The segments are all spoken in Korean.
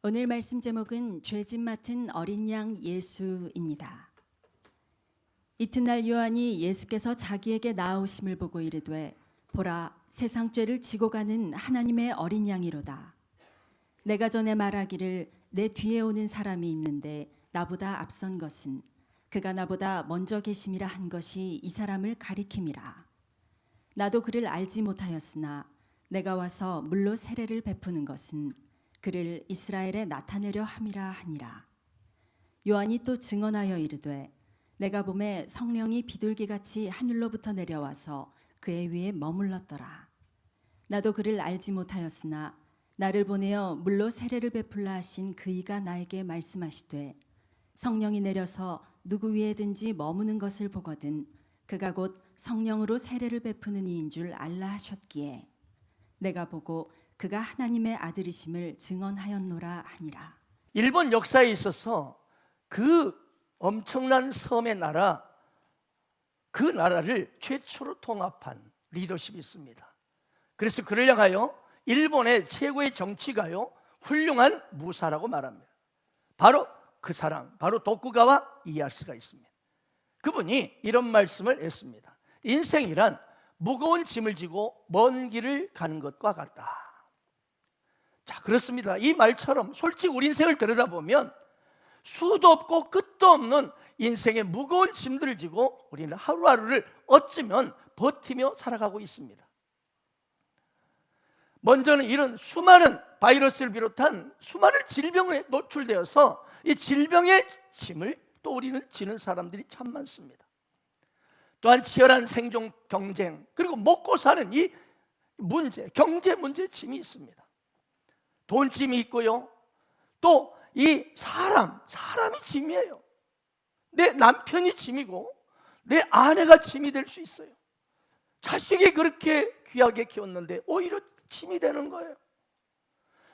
오늘 말씀 제목은 죄짐 맡은 어린 양 예수입니다. 이튿날 요한이 예수께서 자기에게 나아오심을 보고 이르되 보라 세상 죄를 지고 가는 하나님의 어린 양이로다. 내가 전에 말하기를 내 뒤에 오는 사람이 있는데 나보다 앞선 것은 그가 나보다 먼저 계심이라 한 것이 이 사람을 가리킴이라. 나도 그를 알지 못하였으나 내가 와서 물로 세례를 베푸는 것은 그를 이스라엘에 나타내려 함이라 하니라. 요한이 또 증언하여 이르되 내가 보매 성령이 비둘기같이 하늘로부터 내려와서 그의 위에 머물렀더라. 나도 그를 알지 못하였으나 나를 보내어 물로 세례를 베풀라 하신 그이가 나에게 말씀하시되 성령이 내려서 누구 위에든지 머무는 것을 보거든 그가 곧 성령으로 세례를 베푸는 이인 줄 알라 하셨기에 내가 보고 그가 하나님의 아들이심을 증언하였노라 하니라. 일본 역사에 있어서 그 엄청난 섬의 나라, 그 나라를 최초로 통합한 리더십이 있습니다. 그래서 그를 향하여 일본의 최고의 정치가요, 훌륭한 무사라고 말합니다. 바로 그 사람, 바로 도쿠가와 이에야스가 있습니다. 그분이 이런 말씀을 했습니다. 인생이란 무거운 짐을 지고 먼 길을 가는 것과 같다. 자, 그렇습니다. 이 말처럼 솔직히 우리 인생을 들여다보면 수도 없고 끝도 없는 인생의 무거운 짐들을 지고 우리는 하루하루를 어쩌면 버티며 살아가고 있습니다. 먼저는 이런 수많은 바이러스를 비롯한 수많은 질병에 노출되어서 이 질병의 짐을 또 우리는 지는 사람들이 참 많습니다. 또한 치열한 생존 경쟁, 그리고 먹고 사는 이 문제, 경제 문제 짐이 있습니다. 돈짐이 있고요. 또 이 사람이 짐이에요. 내 남편이 짐이고 내 아내가 짐이 될 수 있어요. 자식이 그렇게 귀하게 키웠는데 오히려 짐이 되는 거예요.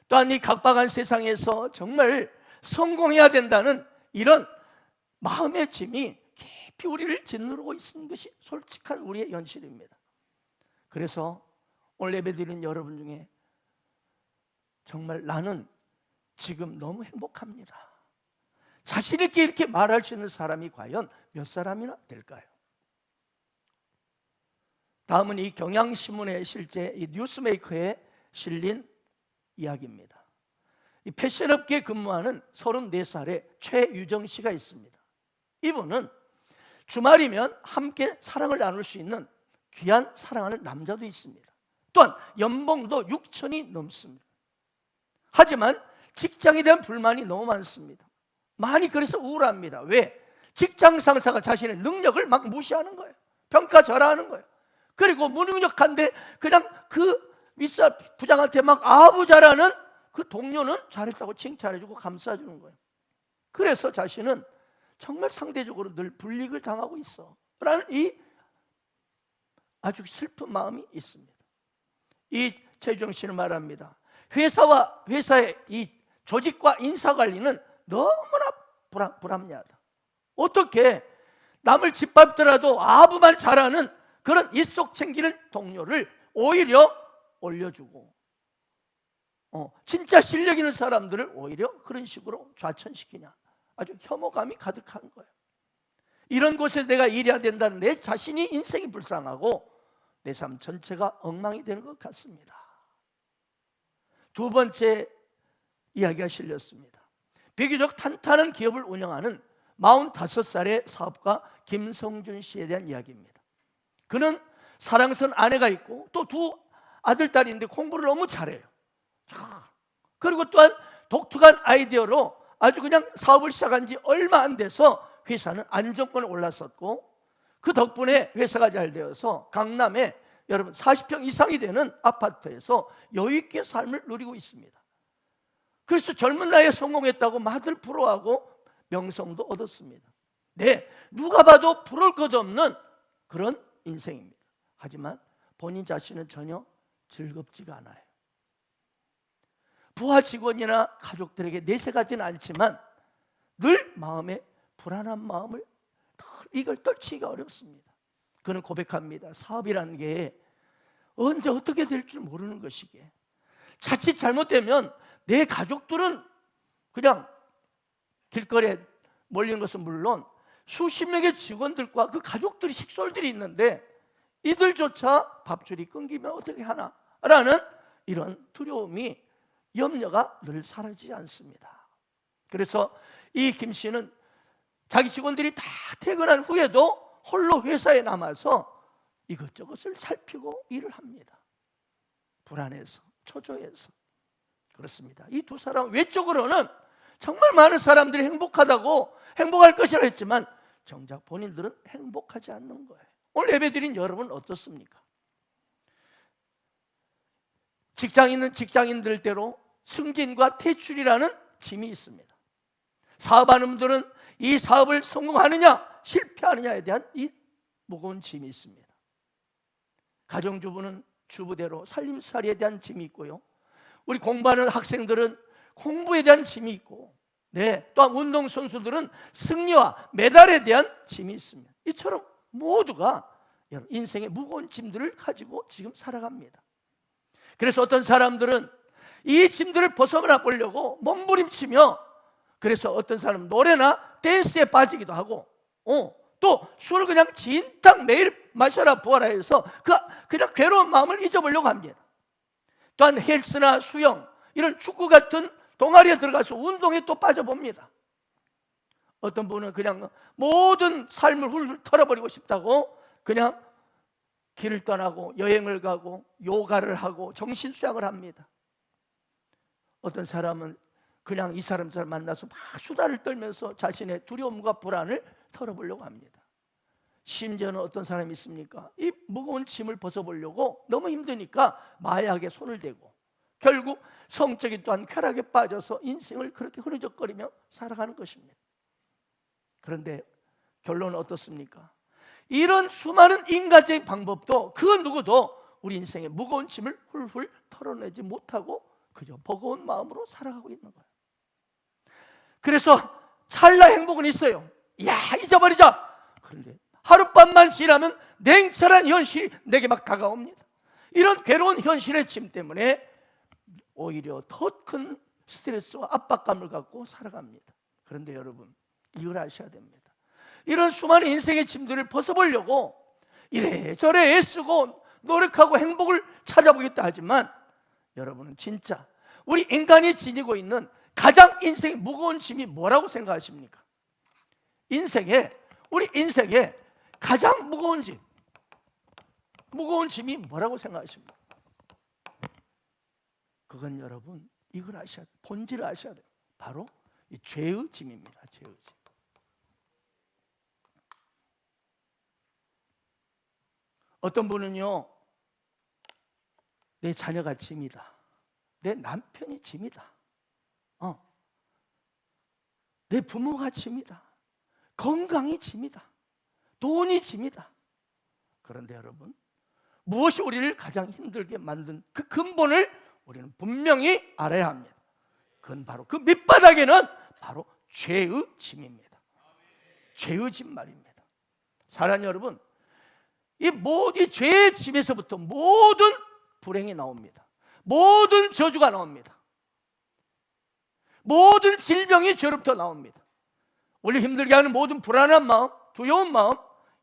또한 이 각박한 세상에서 정말 성공해야 된다는 이런 마음의 짐이 깊이 우리를 짓누르고 있는 것이 솔직한 우리의 현실입니다. 그래서 오늘 예배드리는 여러분 중에 정말 나는 지금 너무 행복합니다, 자신 있게 이렇게 말할 수 있는 사람이 과연 몇 사람이나 될까요? 다음은 이 경향신문의 실제 이 뉴스메이커에 실린 이야기입니다. 이 패션업계에 근무하는 34살의 최유정 씨가 있습니다. 이분은 주말이면 함께 사랑을 나눌 수 있는 귀한 사랑하는 남자도 있습니다. 또한 연봉도 6천이 넘습니다. 하지만 직장에 대한 불만이 너무 많습니다. 많이 그래서 우울합니다. 왜? 직장 상사가 자신의 능력을 막 무시하는 거예요. 평가절하하는 거예요. 그리고 무능력한데 그냥 그 윗사 부장한테 막 아부자라는 그 동료는 잘했다고 칭찬해주고 감싸주는 거예요. 그래서 자신은 정말 상대적으로 늘 불이익을 당하고 있어 라는 이 아주 슬픈 마음이 있습니다. 이 최유정 씨는 말합니다. 회사의 이 조직과 인사관리는 너무나 불합리하다. 어떻게 남을 짓밟더라도 아부만 잘하는 그런 입속 챙기는 동료를 오히려 올려주고 진짜 실력 있는 사람들을 오히려 그런 식으로 좌천시키냐. 아주 혐오감이 가득한 거예요. 이런 곳에 내가 일해야 된다는 내 자신이 인생이 불쌍하고 내 삶 전체가 엉망이 되는 것 같습니다. 두 번째 이야기가 실렸습니다. 비교적 탄탄한 기업을 운영하는 45살의 사업가 김성준 씨에 대한 이야기입니다. 그는 사랑스러운 아내가 있고 또 두 아들, 딸이 있는데 공부를 너무 잘해요. 그리고 또한 독특한 아이디어로 아주 그냥 사업을 시작한 지 얼마 안 돼서 회사는 안정권에 올랐었고 그 덕분에 회사가 잘 되어서 강남에 여러분 40평 이상이 되는 아파트에서 여유 있게 삶을 누리고 있습니다. 그래서 젊은 나이에 성공했다고 마들 부러워하고 명성도 얻었습니다. 네, 누가 봐도 부러울 것 없는 그런 인생입니다. 하지만 본인 자신은 전혀 즐겁지가 않아요. 부하 직원이나 가족들에게 내세가지는 않지만 늘 마음에 불안한 마음을 이걸 떨치기가 어렵습니다. 그는 고백합니다. 사업이라는 게 언제 어떻게 될 줄 모르는 것이기에 자칫 잘못되면 내 가족들은 그냥 길거리에 몰리는 것은 물론 수십 명의 직원들과 그 가족들이 식솔들이 있는데 이들조차 밥줄이 끊기면 어떻게 하나라는 이런 두려움이, 염려가 늘 사라지지 않습니다. 그래서 이 김 씨는 자기 직원들이 다 퇴근한 후에도 홀로 회사에 남아서 이것저것을 살피고 일을 합니다. 불안해서, 초조해서. 그렇습니다. 이 두 사람 외적으로는 정말 많은 사람들이 행복하다고, 행복할 것이라 했지만 정작 본인들은 행복하지 않는 거예요. 오늘 예배드린 여러분 어떻습니까? 직장 있는 직장인들대로 승진과 퇴출이라는 짐이 있습니다. 사업하는 분들은 이 사업을 성공하느냐 실패하느냐에 대한 이 무거운 짐이 있습니다. 가정주부는 주부대로 살림살이에 대한 짐이 있고요, 우리 공부하는 학생들은 공부에 대한 짐이 있고, 또한 운동선수들은 승리와 메달에 대한 짐이 있습니다. 이처럼 모두가 인생의 무거운 짐들을 가지고 지금 살아갑니다. 그래서 어떤 사람들은 이 짐들을 벗어나 보려고 몸부림치며, 그래서 어떤 사람은 노래나 댄스에 빠지기도 하고, 또 술을 그냥 진탕 매일 마셔라 부어라 해서 그냥 괴로운 마음을 잊어보려고 합니다. 또한 헬스나 수영, 이런 축구 같은 동아리에 들어가서 운동에 또 빠져봅니다. 어떤 분은 그냥 모든 삶을 훌훌 털어버리고 싶다고 그냥 길을 떠나고 여행을 가고 요가를 하고 정신수양을 합니다. 어떤 사람은 그냥 이 사람들 만나서 막 수다를 떨면서 자신의 두려움과 불안을 털어보려고 합니다. 심지어는 어떤 사람이 있습니까? 이 무거운 짐을 벗어보려고 너무 힘드니까 마약에 손을 대고 결국 성적인 또한 쾌락에 빠져서 인생을 그렇게 흐느적거리며 살아가는 것입니다. 그런데 결론은 어떻습니까? 이런 수많은 인간적인 방법도 그 누구도 우리 인생의 무거운 짐을 훌훌 털어내지 못하고 그저 버거운 마음으로 살아가고 있는 거예요. 그래서 찰나 행복은 있어요. 잊어버리자. 그런데 하룻밤만 지나면 냉철한 현실이 내게 막 다가옵니다. 이런 괴로운 현실의 짐 때문에 오히려 더 큰 스트레스와 압박감을 갖고 살아갑니다. 그런데 여러분, 이걸 아셔야 됩니다. 이런 수많은 인생의 짐들을 벗어보려고 이래저래 애쓰고 노력하고 행복을 찾아보겠다 하지만, 여러분은 진짜 우리 인간이 지니고 있는 가장 인생의 무거운 짐이 뭐라고 생각하십니까? 우리 인생의 가장 무거운 짐이 뭐라고 생각하십니까? 그건 여러분, 이걸 아셔야 돼요. 본질을 아셔야 돼요. 바로 이 죄의 짐입니다. 죄의 짐. 어떤 분은요, 내 자녀가 짐이다, 내 남편이 짐이다, 내 부모가 짐이다, 건강이 짐이다, 돈이 짐이다. 그런데 여러분, 무엇이 우리를 가장 힘들게 만든 그 근본을 우리는 분명히 알아야 합니다. 그건 바로 그 밑바닥에는 바로 죄의 짐입니다. 죄의 짐 말입니다. 사랑하는 여러분, 이 죄의 짐에서부터 모든 불행이 나옵니다. 모든 저주가 나옵니다. 모든 질병이 죄로부터 나옵니다. 우리 힘들게 하는 모든 불안한 마음, 두려운 마음,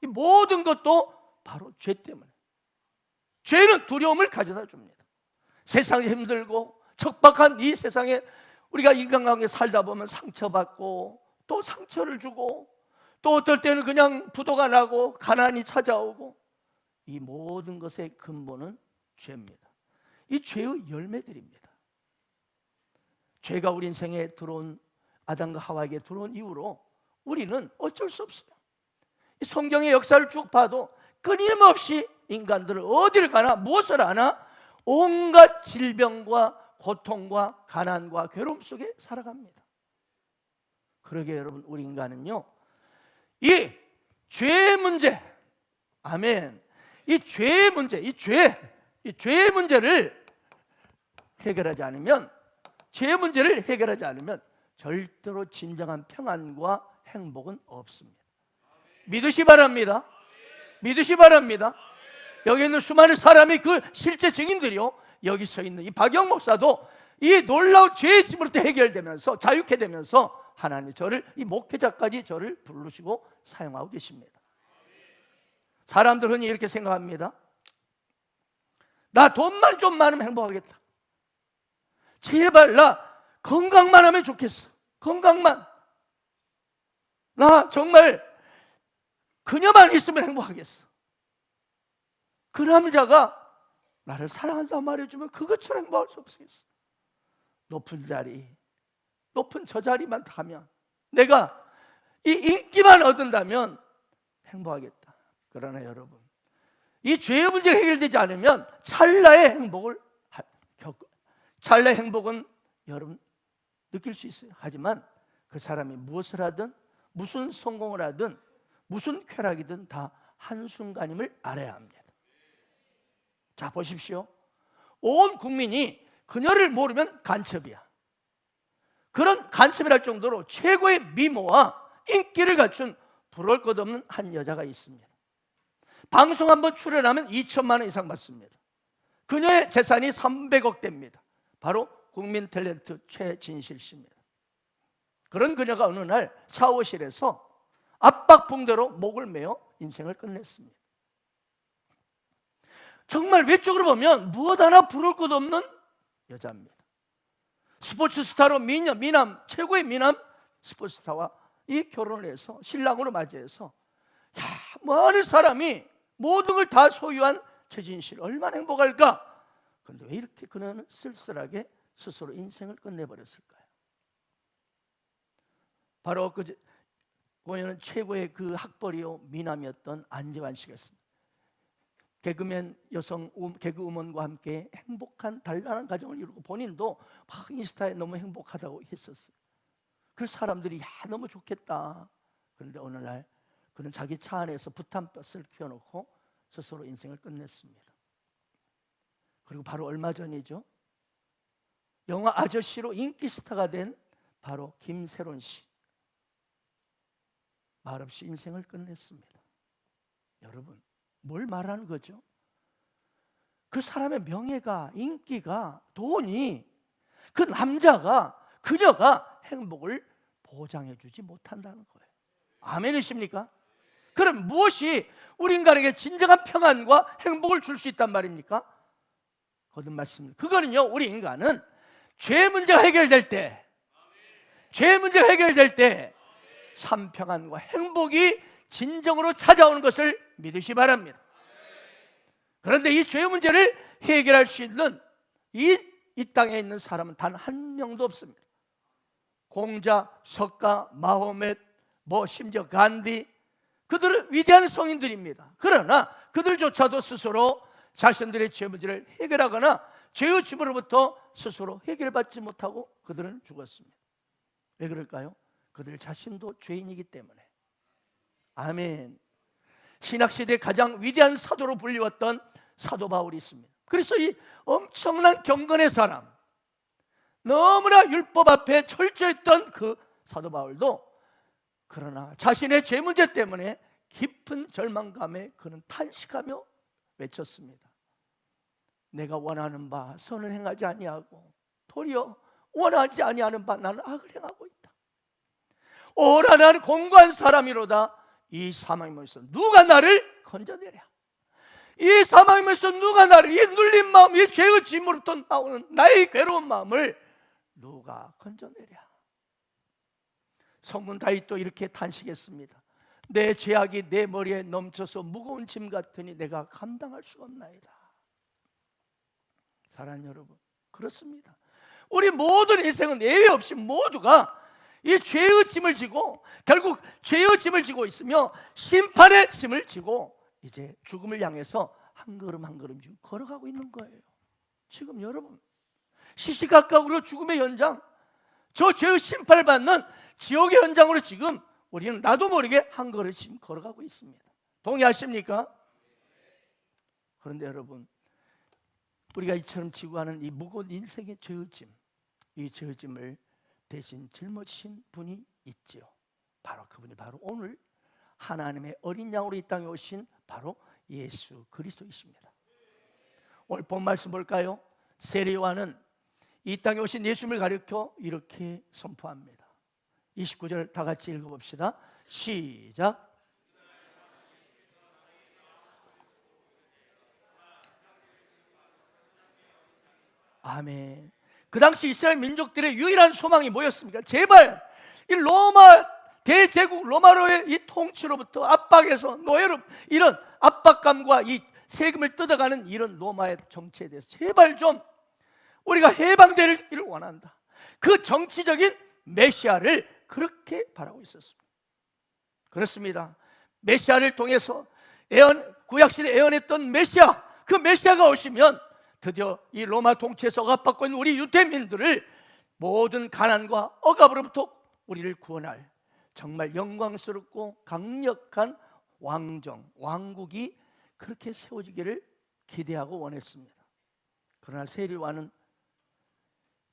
이 모든 것도 바로 죄 때문에. 죄는 두려움을 가져다 줍니다. 세상이 힘들고 척박한 이 세상에 우리가 인간관계 살다 보면 상처받고 또 상처를 주고 또 어떨 때는 그냥 부도가 나고 가난이 찾아오고, 이 모든 것의 근본은 죄입니다. 이 죄의 열매들입니다. 죄가 우리 인생에 들어온, 아담과 하와에게 들어온 이후로 우리는 어쩔 수 없어요. 이 성경의 역사를 쭉 봐도 끊임없이 인간들을 어디를 가나 무엇을 하나 온갖 질병과 고통과 가난과 괴로움 속에 살아갑니다. 그러게 여러분, 우리 인간은요, 이 죄의 문제, 아멘, 이 죄의 문제를 해결하지 않으면, 죄의 문제를 해결하지 않으면 절대로 진정한 평안과 행복은 없습니다. 믿으시 바랍니다. 믿으시 바랍니다. 여기 있는 수많은 사람이 그 실제 증인들이요, 여기 서 있는 이 박영 목사도 이 놀라운 죄의 짐으로부터 해결되면서 자유케 되면서 하나님이 저를, 이 목회자까지 저를 부르시고 사용하고 계십니다. 사람들 흔히 이렇게 생각합니다. 나 돈만 좀 많으면 행복하겠다. 제발 나 건강만 하면 좋겠어. 건강만. 나 정말 그녀만 있으면 행복하겠어. 그 남자가 나를 사랑한다고 말해주면 그것처럼 행복할 수 없겠어. 높은 자리, 높은 저 자리만 가면, 내가 이 인기만 얻는다면 행복하겠다. 그러나 여러분, 이 죄의 문제가 해결되지 않으면 찰나의 행복은 여러분 느낄 수 있어요. 하지만 그 사람이 무엇을 하든, 무슨 성공을 하든, 무슨 쾌락이든 다 한순간임을 알아야 합니다. 자, 보십시오. 온 국민이 그녀를 모르면 간첩이야. 그런 간첩이랄 정도로 최고의 미모와 인기를 갖춘 부러울 것 없는 한 여자가 있습니다. 방송 한번 출연하면 2천만 원 이상 받습니다. 그녀의 재산이 300억 대입니다. 바로 국민 탤런트 최진실 씨입니다. 그런 그녀가 어느 날 샤워실에서 압박붕대로 목을 매어 인생을 끝냈습니다. 정말 외적으로 보면 무엇 하나 부러울 것 없는 여자입니다. 스포츠 스타로 미남, 최고의 미남 스포츠 스타와 이 결혼을 해서 신랑으로 맞이해서, 많은 사람이 모든 걸 다 소유한 최진실 얼마나 행복할까? 그런데 왜 이렇게 그녀는 쓸쓸하게 스스로 인생을 끝내버렸을까요? 바로 그녀는 최고의 그 학벌이요 미남이었던 안재환 씨가 있습니다. 개그맨 여성 개그우먼과 함께 행복한 단란한 가정을 이루고 본인도 막 인스타에 너무 행복하다고 했었어요. 그래서 사람들이 너무 좋겠다. 그런데 어느 날 그는 자기 차 안에서 부탄버스를 피워놓고 스스로 인생을 끝냈습니다. 그리고 바로 얼마 전이죠. 영화 아저씨로 인기 스타가 된 바로 김세론 씨, 말없이 인생을 끝냈습니다. 여러분, 뭘 말하는 거죠? 그 사람의 명예가, 인기가, 돈이 그 남자가, 그녀가 행복을 보장해 주지 못한다는 거예요. 아멘이십니까? 그럼 무엇이 우리 인간에게 진정한 평안과 행복을 줄 수 있단 말입니까? 거듭 말씀입니다. 그거는요, 우리 인간은 죄 문제가 해결될 때, 참 평안과 행복이 진정으로 찾아오는 것을 믿으시 바랍니다. 그런데 이 죄의 문제를 해결할 수 있는 이 땅에 있는 사람은 단 한 명도 없습니다. 공자, 석가, 마호멧, 심지어 간디, 그들은 위대한 성인들입니다. 그러나 그들조차도 스스로 자신들의 죄 문제를 해결하거나 죄의 짐으로부터 스스로 해결받지 못하고 그들은 죽었습니다. 왜 그럴까요? 그들 자신도 죄인이기 때문에. 아멘. 신학시대의 가장 위대한 사도로 불리웠던 사도 바울이 있습니다. 그래서 이 엄청난 경건의 사람, 너무나 율법 앞에 철저했던 그 사도 바울도 그러나 자신의 죄 문제 때문에 깊은 절망감에 그는 탄식하며 외쳤습니다. 내가 원하는 바 선을 행하지 아니하고 도리어 원하지 아니하는 바 나는 악을 행하고 있다. 오라 나는 공고한 사람이로다. 이 사망에서 누가 나를 건져내랴. 이 사망에서 누가 나를, 이 눌린 마음, 이 죄의 짐으로부터 나오는 나의 괴로운 마음을 누가 건져내랴. 성문 다윗도 이렇게 탄식했습니다. 내 죄악이 내 머리에 넘쳐서 무거운 짐 같으니 내가 감당할 수가 없나이다. 사랑하는 여러분, 그렇습니다. 우리 모든 인생은 예외 없이 모두가 이 죄의 짐을 지고, 결국 죄의 짐을 지고 있으며 심판의 짐을 지고 이제 죽음을 향해서 한 걸음 한 걸음 지금 걸어가고 있는 거예요. 지금 여러분, 시시각각으로 죽음의 현장, 저 죄의 심판을 받는 지옥의 현장으로 지금 우리는 나도 모르게 한 걸음씩 걸어가고 있습니다. 동의하십니까? 그런데 여러분, 우리가 이처럼 지고 가는 이 무거운 인생의 죄의 짐, 이 죄의 짐을 대신 짊어지신 분이 있지요. 바로 그분이 바로 오늘 하나님의 어린 양으로 이 땅에 오신 바로 예수 그리스도이십니다. 오늘 본 말씀 볼까요? 세례 요한은 이 땅에 오신 예수님을 가리켜 이렇게 선포합니다. 29절 다 같이 읽어봅시다. 시작. 아멘. 그 당시 이스라엘 민족들의 유일한 소망이 뭐였습니까? 제발 이 로마 대제국 로마로의 이 통치로부터 압박에서 노예로 이런 압박감과 이 세금을 뜯어가는 이런 로마의 정치에 대해서 제발 좀 우리가 해방되기를 원한다. 그 정치적인 메시아를 그렇게 바라고 있었습니다. 그렇습니다. 메시아를 통해서 구약시대에 예언했던 메시아, 그 메시아가 오시면 드디어 이 로마 통치에서 억압받고 있는 우리 유대민들을 모든 가난과 억압으로부터 우리를 구원할 정말 영광스럽고 강력한 왕국이 그렇게 세워지기를 기대하고 원했습니다. 그러나 세리와는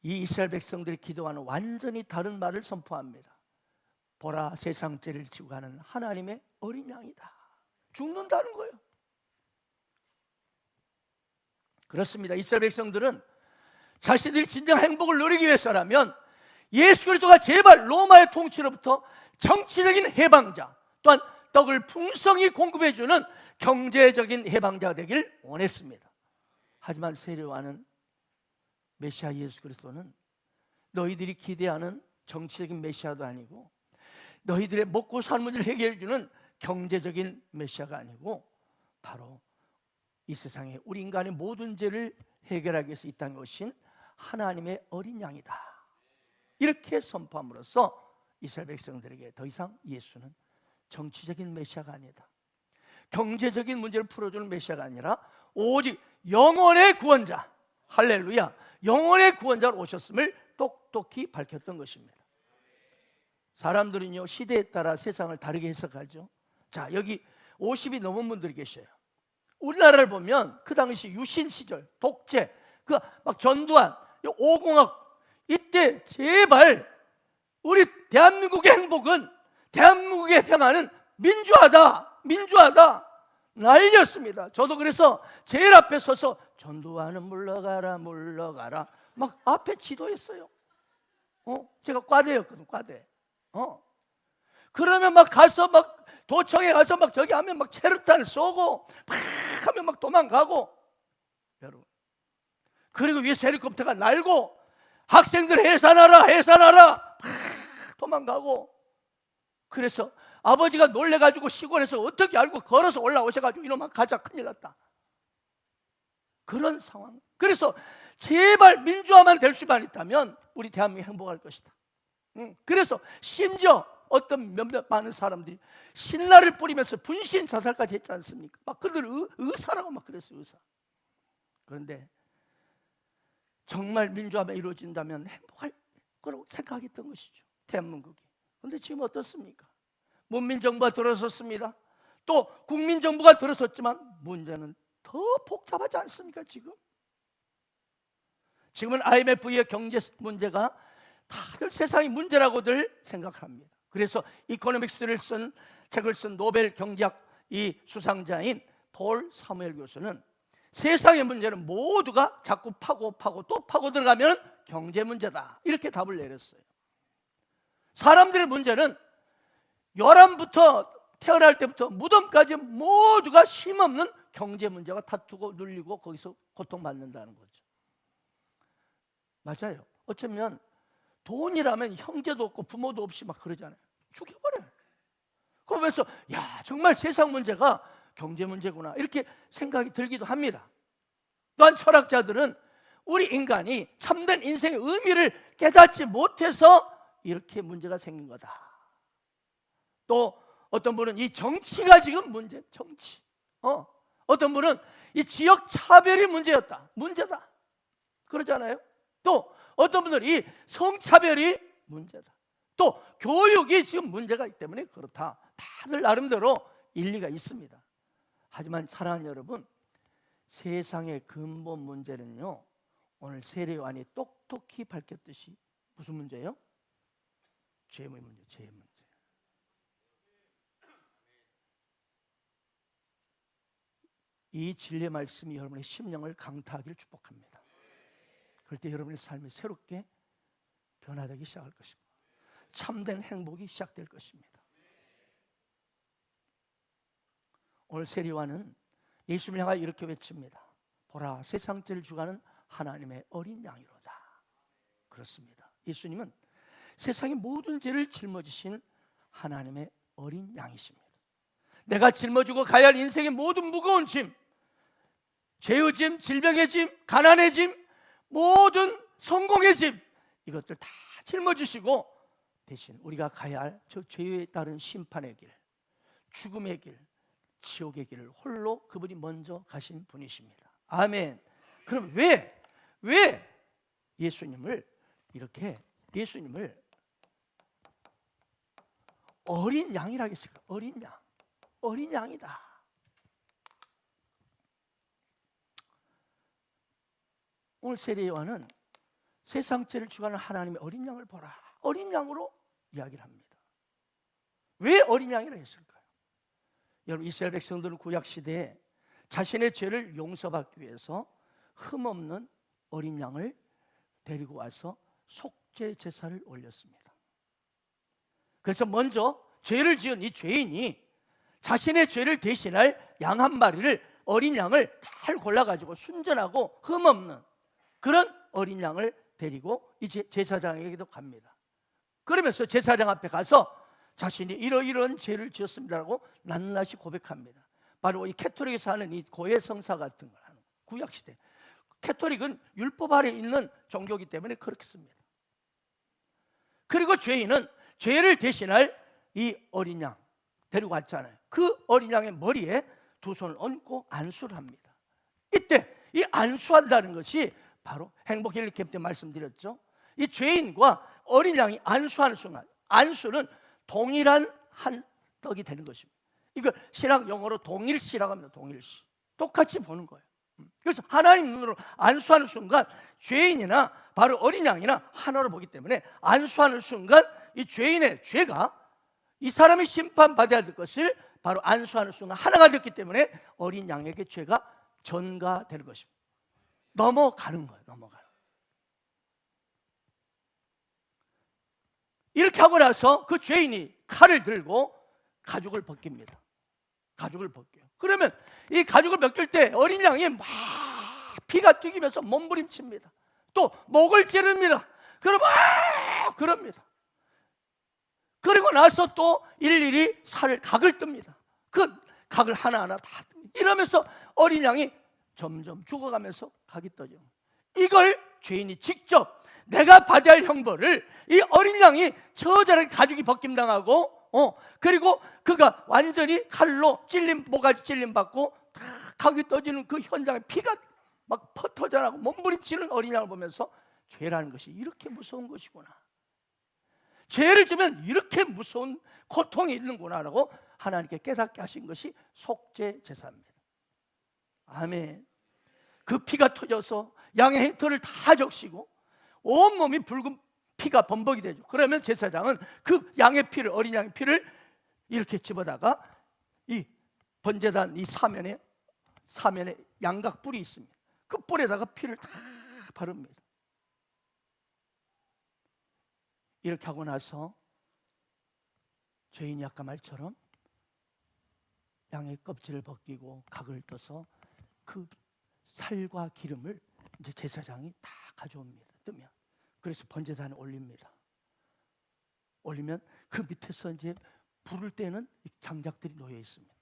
이 이스라엘 백성들이 기도하는 완전히 다른 말을 선포합니다. 보라, 세상 죄를 지고 가는 하나님의 어린 양이다. 죽는다는 거예요. 그렇습니다. 이스라엘 백성들은 자신들이 진정한 행복을 누리기 위해서라면 예수 그리스도가 제발 로마의 통치로부터 정치적인 해방자, 또한 떡을 풍성히 공급해주는 경제적인 해방자가 되길 원했습니다. 하지만 세례와는 메시아 예수 그리스도는 너희들이 기대하는 정치적인 메시아도 아니고 너희들의 먹고 사는 문제를 해결해 주는 경제적인 메시아가 아니고 바로 이 세상에 우리 인간의 모든 죄를 해결하기 위해서 이 땅에 오신 하나님의 어린 양이다. 이렇게 선포함으로써 이스라엘 백성들에게 더 이상 예수는 정치적인 메시아가 아니다, 경제적인 문제를 풀어주는 메시아가 아니라 오직 영혼의 구원자, 할렐루야, 영혼의 구원자로 오셨음을 똑똑히 밝혔던 것입니다. 사람들은요 시대에 따라 세상을 다르게 해석하죠. 자, 여기 50이 넘은 분들이 계셔요. 우리나라를 보면 그 당시 유신 시절 독재, 그 막 전두환, 오공학 이때 제발 우리 대한민국의 행복은, 대한민국의 평화는 민주화다 난리였습니다. 저도 그래서 제일 앞에 서서 전두환은 물러가라 막 앞에 지도했어요. 제가 과대였거든, 과대. 그러면 막 가서 막 도청에 가서 막 저기 하면 막 체류탄 쏘고 막 하면 막 도망가고, 여러분, 그리고 위에서 헬리콥터가 날고 학생들 해산하라 막 도망가고. 그래서 아버지가 놀래가지고 시골에서 어떻게 알고 걸어서 올라오셔가지고 이놈아 가자, 큰일 났다, 그런 상황. 그래서 제발 민주화만 될 수만 있다면 우리 대한민국이 행복할 것이다. 그래서 심지어 어떤 몇몇 많은 사람들이 신라를 뿌리면서 분신 자살까지 했지 않습니까? 막 그들 의사라고 막 그랬어요, 의사. 그런데 정말 민주화가 이루어진다면 행복할 거라고 생각했던 것이죠, 대한민국이. 그런데 지금 어떻습니까? 문민정부가 들어섰습니다. 또 국민정부가 들어섰지만 문제는 더 복잡하지 않습니까? 지금은 IMF의 경제 문제가 다들 세상의 문제라고들 생각합니다. 그래서 이코노믹스를 쓴 책을 쓴 노벨 경제학 이 수상자인 폴 사무엘 교수는 세상의 문제는 모두가 자꾸 파고 또 파고 들어가면 경제 문제다, 이렇게 답을 내렸어요. 사람들의 문제는 열함부터 태어날 때부터 무덤까지 모두가 쉼없는 경제 문제가 다투고 눌리고 거기서 고통받는다는 거죠. 맞아요. 어쩌면 돈이라면 형제도 없고 부모도 없이 막 그러잖아요. 죽여버려요. 그러면서 야, 정말 세상 문제가 경제 문제구나, 이렇게 생각이 들기도 합니다. 또한 철학자들은 우리 인간이 참된 인생의 의미를 깨닫지 못해서 이렇게 문제가 생긴 거다. 또 어떤 분은 이 정치가 지금 정치. 어떤 분은 이 지역 차별이 문제다. 그러잖아요. 또 어떤 분들은 이 성차별이 문제다. 또 교육이 지금 문제가 있기 때문에 그렇다. 다들 나름대로 일리가 있습니다. 하지만 사랑하는 여러분, 세상의 근본 문제는요, 오늘 세례요한이 똑똑히 밝혔듯이 무슨 문제예요? 죄의 문제, 죄의 문제. 이 진리의 말씀이 여러분의 심령을 강타하기를 축복합니다. 그럴 때 여러분의 삶이 새롭게 변화되기 시작할 것입니다. 참된 행복이 시작될 것입니다. 오늘 세리와는 예수님을 향하여 이렇게 외칩니다. 보라, 세상 죄를 주가는 하나님의 어린 양이로다. 그렇습니다. 예수님은 세상의 모든 죄를 짊어지신 하나님의 어린 양이십니다. 내가 짊어지고 가야 할 인생의 모든 무거운 짐, 죄의 짐, 질병의 짐, 가난의 짐, 모든 성공의 짐, 이것들 다 짊어지시고 대신 우리가 가야 할 저 죄에 따른 심판의 길, 죽음의 길, 지옥의 길을 홀로 그분이 먼저 가신 분이십니다. 아멘. 그럼 왜 예수님을 어린 양이라고 했을까? 어린 양이다. 오늘 세례요한은 세상 죄를 주관하는 하나님의 어린 양을 보라, 어린 양으로 이야기를 합니다. 왜 어린 양이라고 했을까요? 여러분, 이스라엘 백성들은 구약 시대에 자신의 죄를 용서받기 위해서 흠없는 어린 양을 데리고 와서 속죄 제사를 올렸습니다. 그래서 먼저 죄를 지은 이 죄인이 자신의 죄를 대신할 양 한 마리를, 어린 양을 잘 골라가지고 순전하고 흠없는 그런 어린 양을 데리고 이제 제사장에게도 갑니다. 그러면서 제사장 앞에 가서 자신이 이러이러한 죄를 지었습니다라고 낱낱이 고백합니다. 바로 이 캐토릭에서 하는 이 고해 성사 같은 걸 하는 구약 시대. 캐토릭은 율법 아래 있는 종교이기 때문에 그렇게 씁니다. 그리고 죄인은 죄를 대신할 이 어린 양 데리고 왔잖아요. 그 어린 양의 머리에 두 손을 얹고 안수를 합니다. 이때 이 안수한다는 것이 바로 행복 힐링 캠프 때 말씀드렸죠. 이 죄인과 어린 양이 안수하는 순간, 안수는 동일한 한 떡이 되는 것입니다. 이걸 신학 용어로 동일시라고 합니다. 동일시. 똑같이 보는 거예요. 그래서 하나님 눈으로 안수하는 순간 죄인이나 바로 어린 양이나 하나로 보기 때문에 안수하는 순간 이 죄인의 죄가 이 사람이 심판받아야 될 것을 바로 안수하는 순간 하나가 됐기 때문에 어린 양에게 죄가 전가되는 것입니다. 넘어가는 거예요. 넘어가요. 이렇게 하고 나서 그 죄인이 칼을 들고 가죽을 벗깁니다. 가죽을 벗겨요. 그러면 이 가죽을 벗길 때 어린 양이 막 피가 튀기면서 몸부림칩니다. 또 목을 찌릅니다. 그러면 그럽니다. 그리고 나서 또 일일이 각을 뜹니다. 그 각을 하나하나 다 뜹니다. 이러면서 어린 양이 점점 죽어가면서 각이 떠져. 이걸 죄인이 직접 내가 받아야 할 형벌을 이 어린 양이 처절하게 가죽이 벗김당하고 그리고 그가 완전히 칼로 모가지 찔림 받고 다 각이 떠지는 그 현장에 피가 막 퍼터져나고 몸부림치는 어린 양을 보면서 죄라는 것이 이렇게 무서운 것이구나, 죄를 지면 이렇게 무서운 고통이 있는구나라고 하나님께 깨닫게 하신 것이 속죄 제사입니다. 아멘. 그 피가 터져서 양의 행터를 다 적시고 온몸이 붉은 피가 범벅이 되죠. 그러면 제사장은 그 양의 피를, 어린 양의 피를 이렇게 집어다가 이 번제단 이 사면에 양각 뿔이 있습니다. 그 뿔에다가 피를 다 바릅니다. 이렇게 하고 나서 죄인이 아까 말처럼 양의 껍질을 벗기고 각을 떠서 그 살과 기름을 이제 제사장이 다 가져옵니다. 뜨면 그래서 번제단에 올립니다. 올리면 그 밑에서 이제 불을 떼는 장작들이 놓여 있습니다.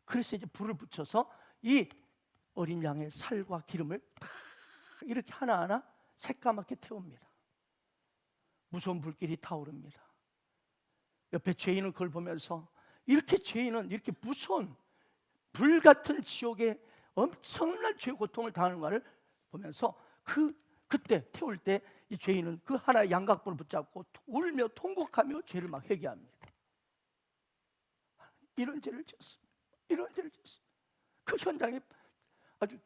그래서 이제 불을 붙여서 이 어린 양의 살과 기름을 다 이렇게 하나하나 새까맣게 태웁니다. 무서운 불길이 타오릅니다. 옆에 죄인은 그걸 보면서 이렇게 죄인은 이렇게 무서운 불같은 지옥에 엄청난 죄 고통을 당하는 것을 보면서 그때 태울 때 이 죄인은 그 하나의 양각불을 붙잡고 울며 통곡하며 죄를 막 회개합니다. 이런 죄를 지었습니다. 이런 죄를 지었습니다. 그 현장에 아주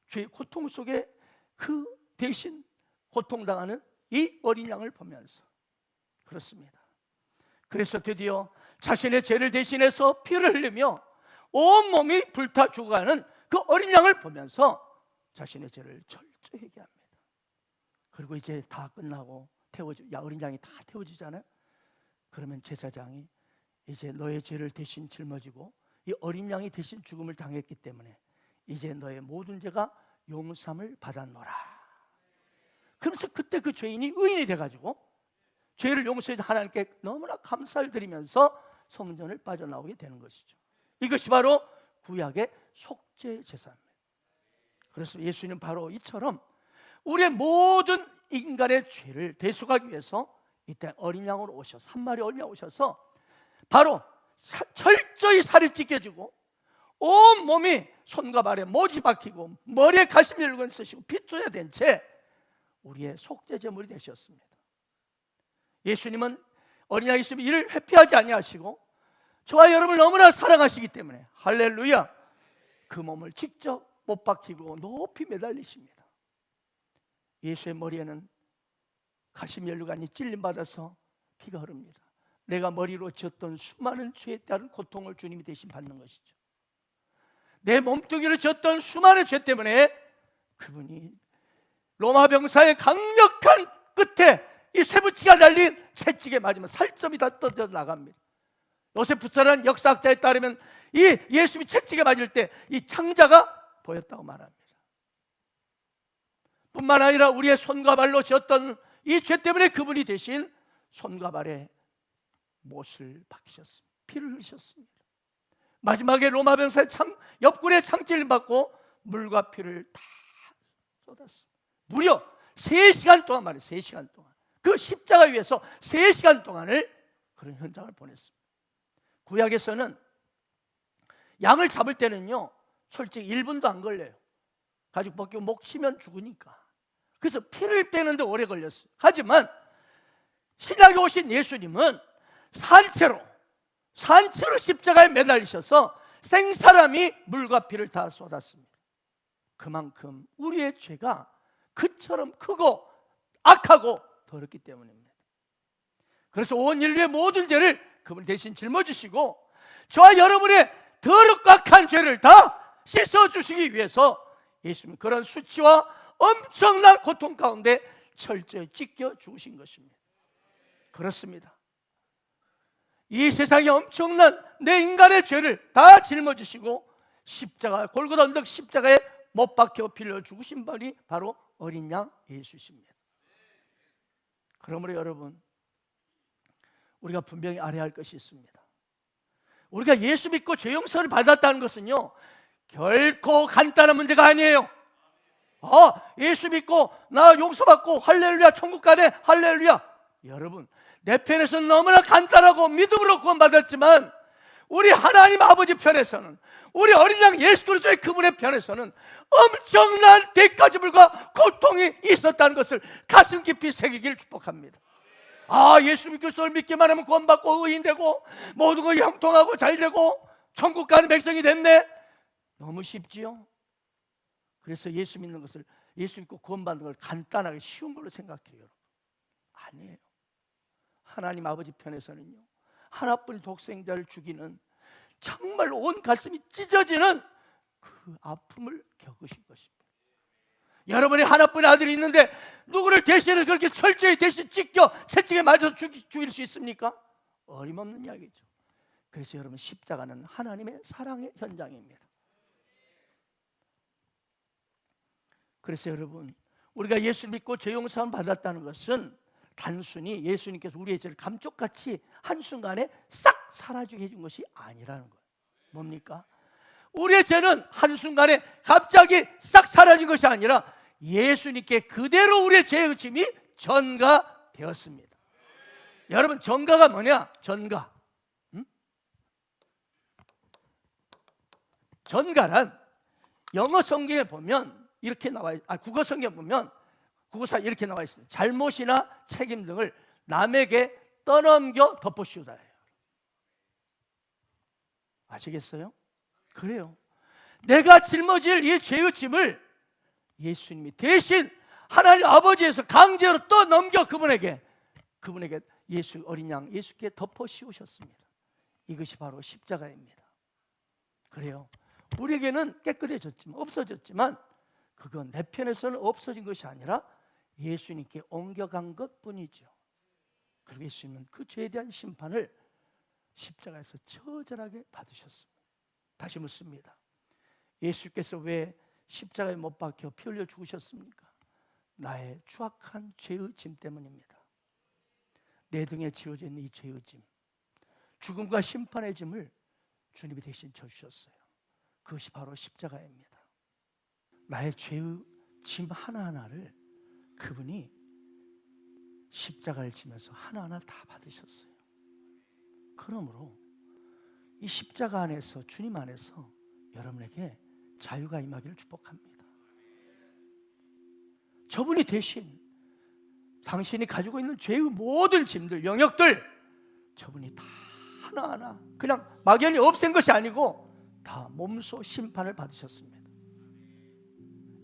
죄의 고통 속에 그 대신 고통당하는 이 어린 양을 보면서 그렇습니다. 그래서 드디어 자신의 죄를 대신해서 피를 흘리며 온몸이 불타 죽어가는 그 어린 양을 보면서 자신의 죄를 철저히 회개합니다. 그리고 이제 다 끝나고 어린 양이 다 태워지잖아요. 그러면 제사장이 이제 너의 죄를 대신 짊어지고 이 어린 양이 대신 죽음을 당했기 때문에 이제 너의 모든 죄가 용서함을 받았노라. 그러면서 그때 그 죄인이 의인이 돼가지고 죄를 용서해 하나님께 너무나 감사를 드리면서 성전을 빠져나오게 되는 것이죠. 이것이 바로 구약의 속죄 제사입니다. 그래서 예수님은 바로 이처럼 우리의 모든 인간의 죄를 대속하기 위해서 이때 어린 양으로 오셔서 한 마리 어린 양 오셔서 바로 철저히 살이 찢겨지고 온 몸이 손과 발에 못이 박히고 머리에 가시밀건 쓰시고 핏줄에 된 채 우리의 속죄 제물이 되셨습니다. 예수님은 어린 양이 있으면 이를 회피하지 아니하시고 저와 여러분을 너무나 사랑하시기 때문에 할렐루야, 그 몸을 직접 못 박히고 높이 매달리십니다. 예수의 머리에는 가시면류관이 찔림받아서 피가 흐릅니다. 내가 머리로 지었던 수많은 죄에 따른 고통을 주님이 대신 받는 것이죠. 내 몸뚱이로 지었던 수많은 죄 때문에 그분이 로마 병사의 강력한 끝에 이 쇠붙이가 달린 채찍에 맞으면 살점이 다 떠져 나갑니다. 요세푸스라는 역사학자에 따르면 이 예수님이 채찍에 맞을 때 이 창자가 보였다고 말합니다. 뿐만 아니라 우리의 손과 발로 지었던 이 죄 때문에 그분이 대신 손과 발에 못을 박히셨습니다. 피를 흘리셨습니다. 마지막에 로마 병사의 옆구리에 창찔 받고 물과 피를 다 쏟았습니다. 무려 3시간 동안 말이에요. 3시간 동안 그 십자가 위에서 3시간 동안을 그런 현장을 보냈습니다. 구약에서는 양을 잡을 때는요 솔직히 1분도 안 걸려요. 가죽 벗기고 목 치면 죽으니까. 그래서 피를 빼는데 오래 걸렸어요. 하지만 신약에 오신 예수님은 산채로 십자가에 매달리셔서 생사람이 물과 피를 다 쏟았습니다. 그만큼 우리의 죄가 그처럼 크고 악하고 더럽기 때문입니다. 그래서 온 인류의 모든 죄를 그분이 대신 짊어지시고 저와 여러분의 더럽고 악한 죄를 다 씻어주시기 위해서 예수님은 그런 수치와 엄청난 고통 가운데 철저히 찢겨 죽으신 것입니다. 그렇습니다. 이 세상에 엄청난 내 인간의 죄를 다 짊어지시고 십자가 골고다 언덕 십자가에 못 박혀 빌려 죽으신 분이 바로 어린 양 예수십니다. 그러므로 여러분, 우리가 분명히 알아야 할 것이 있습니다. 우리가 예수 믿고 죄 용서를 받았다는 것은요 결코 간단한 문제가 아니에요. 예수 믿고 나 용서받고 할렐루야 천국 가네 할렐루야. 여러분, 내 편에서는 너무나 간단하고 믿음으로 구원받았지만 우리 하나님 아버지 편에서는, 우리 어린 양 예수 그리스도의 그분의 편에서는 엄청난 대가 지불과 고통이 있었다는 것을 가슴 깊이 새기길 축복합니다. 예수 그리스도를 믿기만 하면 구원받고 의인되고 모든 거 형통하고 잘되고 천국 가는 백성이 됐네. 너무 쉽지요? 그래서 예수 믿는 것을, 예수 믿고 구원받는 걸 간단하게 쉬운 걸로 생각해요. 아니에요. 하나님 아버지 편에서는요 하나뿐인 독생자를 죽이는 정말 온 가슴이 찢어지는 그 아픔을 겪으신 것입니다. 여러분이 하나뿐인 아들이 있는데 누구를 대신을 그렇게 철저히 대신 찢겨 채찍에 맞아서 죽일 수 있습니까? 어림없는 이야기죠. 그래서 여러분, 십자가는 하나님의 사랑의 현장입니다. 그래서 여러분, 우리가 예수 믿고 죄 용서를 받았다는 것은 단순히 예수님께서 우리의 죄를 감쪽같이 한순간에 싹 사라지게 해준 것이 아니라는 거예요. 뭡니까? 우리의 죄는 한순간에 갑자기 싹 사라진 것이 아니라 예수님께 그대로 우리의 죄의 의심이 전가되었습니다. 여러분, 전가가 뭐냐? 전가. 전가란 영어 성경에 보면 이렇게 나와 있어요. 국어 성경에 보면 국어사 이렇게 나와 있어요. 잘못이나 책임 등을 남에게 떠넘겨 덮어씌우다예요. 아시겠어요? 그래요. 내가 짊어질 이 죄의 짐을 예수님이 대신 하나님 아버지에서 강제로 떠넘겨 그분에게 예수 어린 양 예수께 덮어씌우셨습니다. 이것이 바로 십자가입니다. 그래요. 우리에게는 깨끗해졌지만, 없어졌지만 그건 내 편에서는 없어진 것이 아니라 예수님께 옮겨간 것뿐이죠. 그리고 예수님은 그 죄에 대한 심판을 십자가에서 처절하게 받으셨습니다. 다시 묻습니다. 예수께서 왜 십자가에 못 박혀 피 흘려 죽으셨습니까? 나의 추악한 죄의 짐 때문입니다. 내 등에 지어져 있는 이 죄의 짐, 죽음과 심판의 짐을 주님이 대신 져주셨어요. 그것이 바로 십자가입니다. 나의 죄의 짐 하나하나를 그분이 십자가를 지면서 하나하나 다 받으셨어요. 그러므로 이 십자가 안에서, 주님 안에서 여러분에게 자유가 임하기를 축복합니다. 저분이 대신 당신이 가지고 있는 죄의 모든 짐들, 영역들, 저분이 다 하나하나 그냥 막연히 없앤 것이 아니고 다 몸소 심판을 받으셨습니다.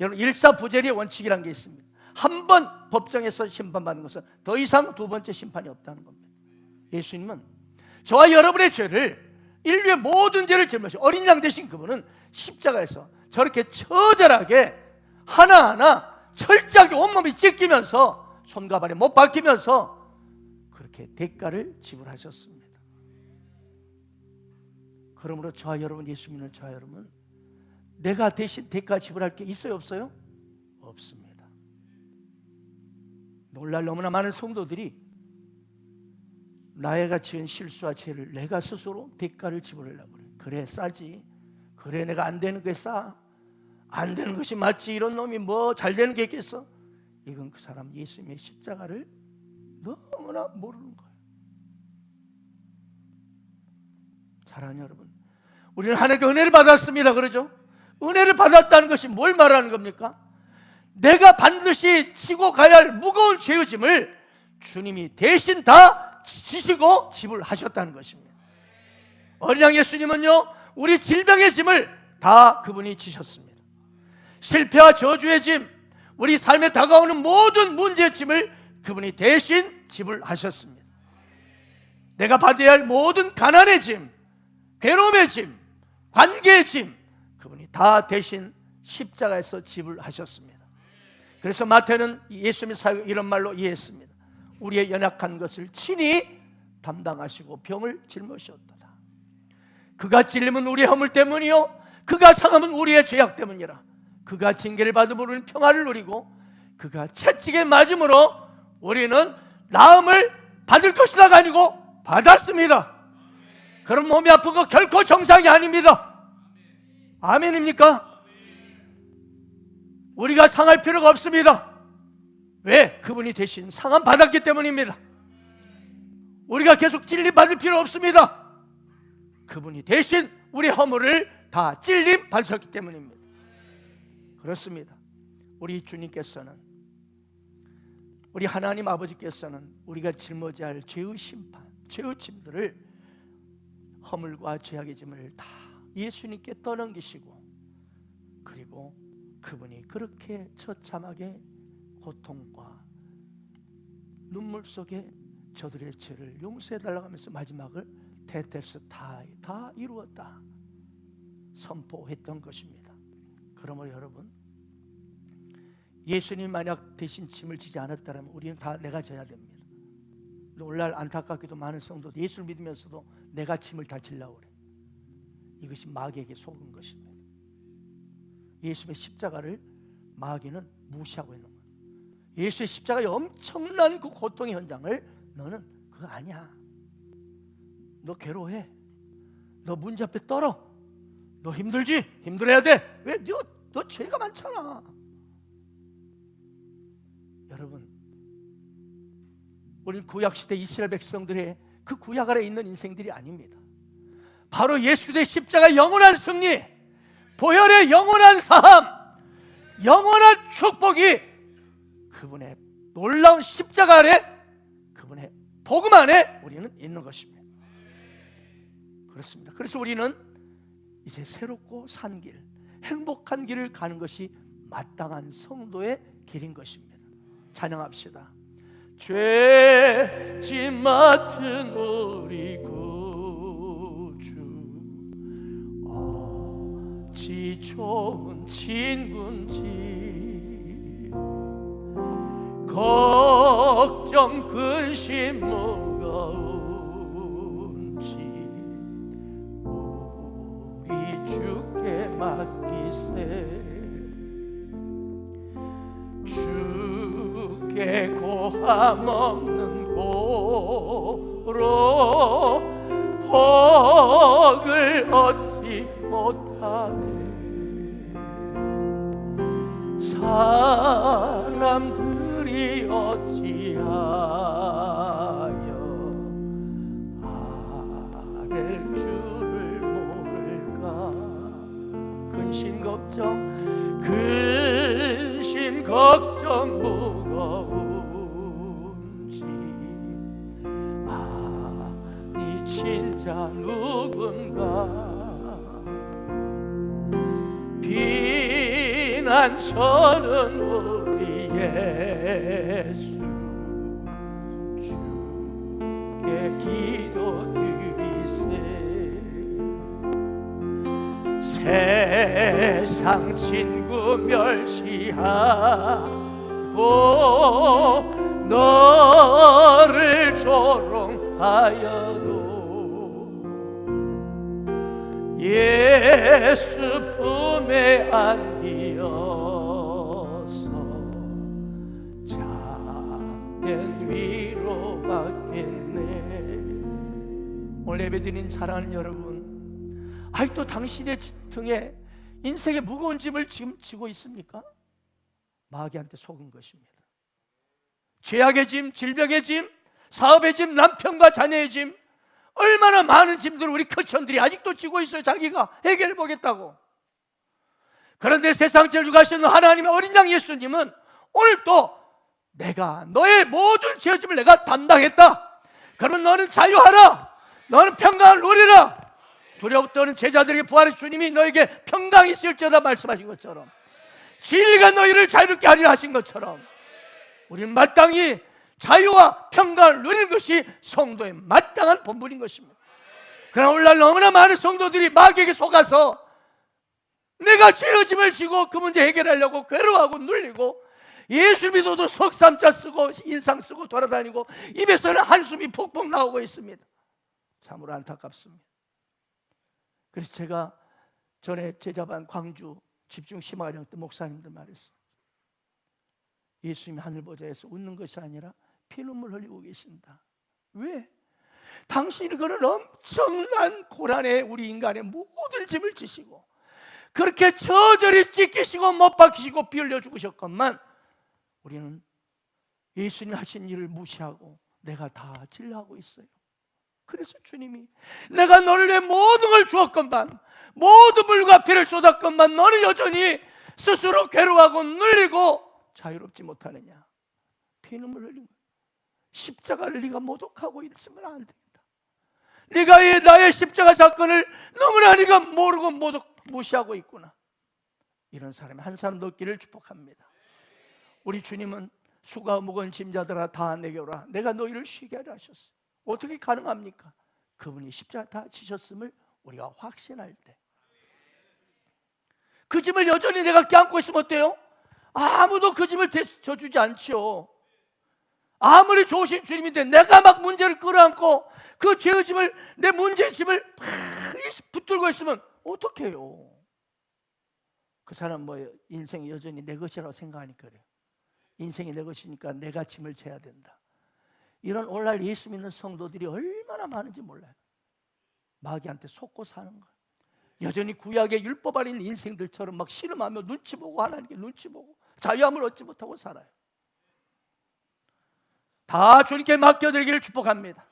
여러분, 일사부재리의 원칙이라는 게 있습니다. 한 번 법정에서 심판받는 것은 더 이상 두 번째 심판이 없다는 겁니다. 예수님은 저와 여러분의 죄를, 인류의 모든 죄를 짊어지신 어린 양 되신 그분은 십자가에서 저렇게 처절하게 하나하나 철저하게 온몸이 찢기면서 손과 발에 못 박히면서 그렇게 대가를 지불하셨습니다. 그러므로 저와 여러분, 예수 믿는 저와 여러분, 내가 대신 대가 지불할 게 있어요, 없어요? 없습니다. 놀랄 너무나 많은 성도들이 나애가 지은 실수와 죄를 내가 스스로 대가를 지불하려고 그래. 그래, 싸지. 그래, 내가 안 되는 게 싸. 안 되는 것이 맞지. 이런 놈이 뭐 잘 되는 게 있겠어? 이건 그 사람 예수님의 십자가를 너무나 모르는 거예요. 사랑하는 여러분, 우리는 하나님께 은혜를 받았습니다. 그러죠? 은혜를 받았다는 것이 뭘 말하는 겁니까? 내가 반드시 지고 가야 할 무거운 죄의 짐을 주님이 대신 다 지시고 지불하셨다는 것입니다. 어린 양 예수님은요, 우리 질병의 짐을 다 그분이 지셨습니다. 실패와 저주의 짐, 우리 삶에 다가오는 모든 문제의 짐을 그분이 대신 지불하셨습니다. 내가 받아야 할 모든 가난의 짐, 괴로움의 짐, 관계의 짐, 그분이 다 대신 십자가에서 지불하셨습니다. 그래서 마태는 예수님의 사역 이런 말로 이해했습니다. 우리의 연약한 것을 친히 담당하시고 병을 짊으셨도다. 그가 찔림은 우리의 허물 때문이요, 그가 상함은 우리의 죄악 때문이라. 그가 징계를 받음으로 우리는 평화를 누리고 그가 채찍에 맞음으로 우리는 나음을 받을 것이다가 아니고 받았습니다. 그럼 몸이 아픈 거 결코 정상이 아닙니다. 아멘입니까? 우리가 상할 필요가 없습니다. 왜? 그분이 대신 상함 받았기 때문입니다. 우리가 계속 찔림 받을 필요 없습니다. 그분이 대신 우리 허물을 다 찔림 받으셨기 때문입니다. 그렇습니다. 우리 주님께서는, 우리 하나님 아버지께서는 우리가 짊어져야 할 죄의 심판, 죄의 짐들을, 허물과 죄악의 짐을 다 예수님께 떠넘기시고, 그리고 그분이 그렇게 처참하게 고통과 눈물 속에 저들의 죄를 용서해달라고 하면서 마지막을 테텔스타이, 다 이루었다 선포했던 것입니다. 그러므로 여러분, 예수님 만약 대신 짐을 지지 않았다면 우리는 다 내가 져야 됩니다. 오늘날 안타깝게도 많은 성도들 예수를 믿으면서도 내가 짐을 다 지려고 그래. 이것이 마귀에게 속은 것입니다. 예수의 십자가를 마귀는 무시하고 있는 거예요. 예수의 십자가의 엄청난 그 고통의 현장을 너는 그거 아니야. 너 괴로워해. 너 문제 앞에 떨어. 너 힘들지? 힘들어야 돼. 왜? 너 죄가 많잖아. 여러분, 우리 구약시대 이스라엘 백성들의 그 구약 아래 있는 인생들이 아닙니다. 바로 예수 그리스도의 십자가의 영원한 승리, 보혈의 영원한 사함, 영원한 축복이 그분의 놀라운 십자가 아래, 그분의 복음 안에 우리는 있는 것입니다. 그렇습니다. 그래서 우리는 이제 새롭고 산 길, 행복한 길을 가는 것이 마땅한 성도의 길인 것입니다. 찬양합시다. 죄짐 맡은 우리 구주, 어찌 좋은 친구인지 걱정 근심 무거운지 우리 주께 맡기세. 주께 고함 없는 고로 복을 얻지 못하네. 사람들이 어찌하여 아랠 줄을 모를까. 근심 걱정 무거운지 네 진짜 누군가. 비난처는 우리 예수 주께 기도드리세. 세상 친구 멸시하고 너를 조롱하여도 예수 품에 안기어서 참된 위로 받겠네. 오늘 예배드린 사랑하는 여러분, 아직도 당신의 등에 인생의 무거운 짐을 지금 지고 있습니까? 마귀한테 속은 것입니다. 죄악의 짐, 질병의 짐, 사업의 짐, 남편과 자녀의 짐, 얼마나 많은 짐들을 우리 크리스천들이 아직도 지고 있어요. 자기가 해결해 보겠다고. 그런데 세상 제일 주가시는 하나님의 어린 양 예수님은 오늘 또 내가 너의 모든 죄짐을 내가 담당했다. 그러면 너는 자유하라. 너는 평강을 누리라. 두려워 떠는 제자들에게 부활의 주님이 너에게 평강이 있을지어다 말씀하신 것처럼, 진리가 너희를 자유롭게 하리라 하신 것처럼, 우리는 마땅히 자유와 평강을 누리는 것이 성도의 마땅한 본분인 것입니다. 그러나 오늘날 너무나 많은 성도들이 마귀에게 속아서 내가 죄의 짐을 지고 그 문제 해결하려고 괴로워하고 눌리고 예수 믿어도 석삼자 쓰고 인상 쓰고 돌아다니고 입에서는 한숨이 푹푹 나오고 있습니다. 참으로 안타깝습니다. 그래서 제가 전에 제자반 광주 집중 심화령 때 목사님들 말했어요. 예수님이 하늘 보좌에서 웃는 것이 아니라 피눈물 흘리고 계신다. 왜? 당신이 그런 엄청난 고난에 우리 인간의 모든 짐을 지시고 그렇게 저절히 찢기시고 못 박히시고 피 흘려 죽으셨건만 우리는 예수님 하신 일을 무시하고 내가 다 진료하고 있어요. 그래서 주님이 내가 너를 위해 모든 걸 주었건만, 모든 물과 피를 쏟았건만 너는 여전히 스스로 괴로워하고 눌리고 자유롭지 못하느냐. 피눈물 흘린 거야. 십자가를 네가 모독하고 있으면 안 된다. 네가 나의 십자가 사건을 너무나 네가 모르고 무시하고 있구나. 이런 사람이 한 사람도 없기를 축복합니다. 우리 주님은 수가 무거운 짐자들아 다 내게 오라. 내가 너희를 쉬게 하려 하셨어요. 어떻게 가능합니까? 그분이 십자가 다 지셨음을 우리가 확신할 때, 그 짐을 여전히 내가 껴안고 있으면 어때요? 아무도 그 짐을 져주지 않죠. 아무리 좋으신 주님인데 내가 막 문제를 끌어안고 그 죄의 짐을, 내 문제의 짐을 붙들고 있으면 어떻게 해요? 그 사람 뭐예요? 인생이 여전히 내 것이라고 생각하니까 그래요. 인생이 내 것이니까 내가 짐을 져야 된다. 이런 오늘날 예수 믿는 성도들이 얼마나 많은지 몰라요. 마귀한테 속고 사는 거예요. 여전히 구약의 율법 아닌 인생들처럼 막 신음하며 눈치 보고 하나님께 눈치 보고 자유함을 얻지 못하고 살아요. 다 주님께 맡겨드리기를 축복합니다.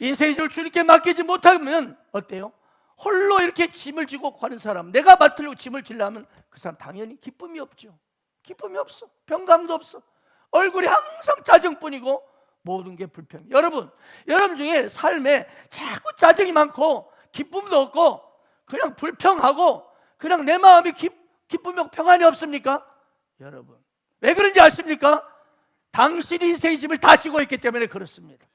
인생의 짐을 주님께 맡기지 못하면 어때요? 홀로 이렇게 짐을 지고 가는 사람, 내가 맡으려고 짐을 지려면 그 사람 당연히 기쁨이 없죠. 기쁨이 없어. 평강도 없어. 얼굴이 항상 짜증뿐이고 모든 게 불평. 여러분 중에 삶에 자꾸 짜증이 많고 기쁨도 없고 그냥 불평하고 그냥 내 마음이 기쁨이 없고 평안이 없습니까? 여러분 왜 그런지 아십니까? 당신이 인생의 짐을 다 지고 있기 때문에 그렇습니다.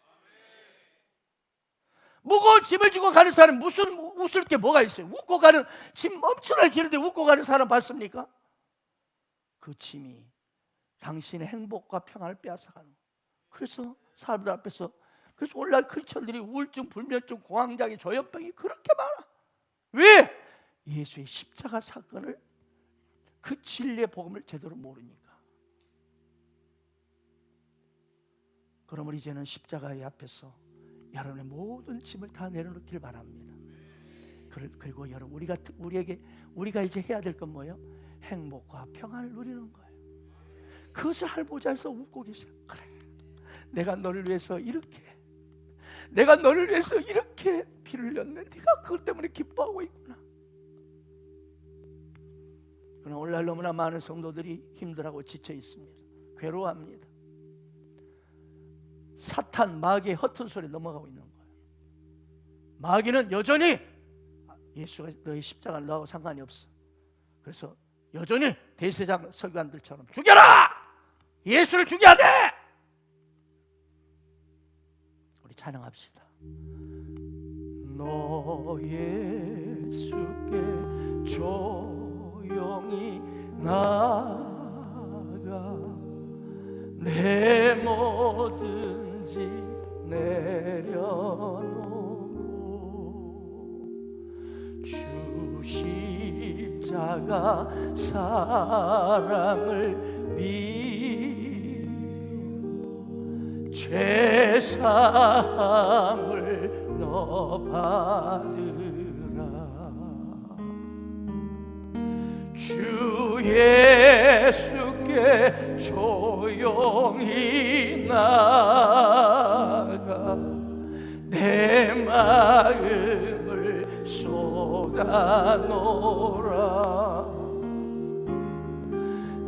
무거운 짐을 지고 가는 사람 무슨 웃을 게 뭐가 있어요? 웃고 가는, 짐 엄청나게 지는데 웃고 가는 사람 봤습니까? 그 짐이 당신의 행복과 평안을 빼앗아가는 거예요. 그래서 사람들 앞에서, 그래서 오늘날 크리스천들이 우울증, 불면증, 공황장애, 조현병이 그렇게 많아. 왜? 예수의 십자가 사건을, 그 진리의 복음을 제대로 모르니까. 그러므로 이제는 십자가의 앞에서 여러분의 모든 짐을 다 내려놓기를 바랍니다. 그리고 여러분, 우리가 이제 해야 될 건 뭐예요? 행복과 평안을 누리는 거예요. 그것을 할보자에서 웃고 계세요. 그래, 내가 너를 위해서 이렇게 피를 흘렸네. 네가 그것 때문에 기뻐하고 있구나. 그러나 오늘날 너무나 많은 성도들이 힘들어하고 지쳐 있습니다. 괴로워합니다. 사탄, 마귀의 허튼 소리에 넘어가고 있는 거예요. 마귀는 여전히 예수가 너의 십자가는 너하고 상관이 없어. 그래서 여전히 대제사장 서기관들처럼 죽여라! 예수를 죽여야 돼! 우리 찬양합시다. 너 예수께 조용히 나아가 내 뭐든지 내려놓고 주 십자가 사랑을 믿고 죄사함을 너 받으라. 주 예수께 조용히 나아가 내 마음을 쏟아놓으라.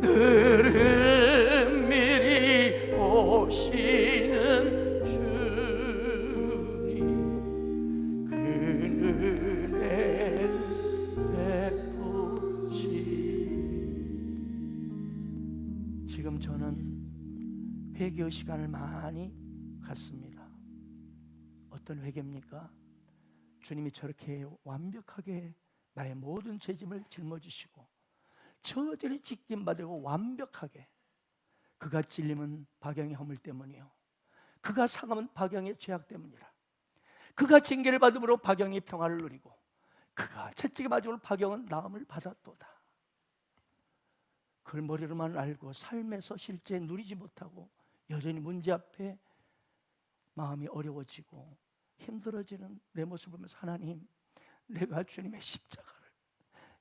늘 미리 오시는 주님, 그 은혜를 베푸시. 지금 저는 회개의 시간을 많이 갖습니다. 어떤 회개입니까? 주님이 저렇게 완벽하게 나의 모든 죄짐을 짊어지시고 저절이 찢김 받으고 완벽하게, 그가 찔림은 박영의 허물 때문이요, 그가 상함은 박영의 죄악 때문이라. 그가 징계를 받음으로 박영이 평화를 누리고 그가 채찍에 맞음으로 박영은 나음을 받았도다. 그걸 머리로만 알고 삶에서 실제 누리지 못하고 여전히 문제 앞에 마음이 어려워지고 힘들어지는 내 모습을 보면서, 하나님, 내가 주님의 십자가를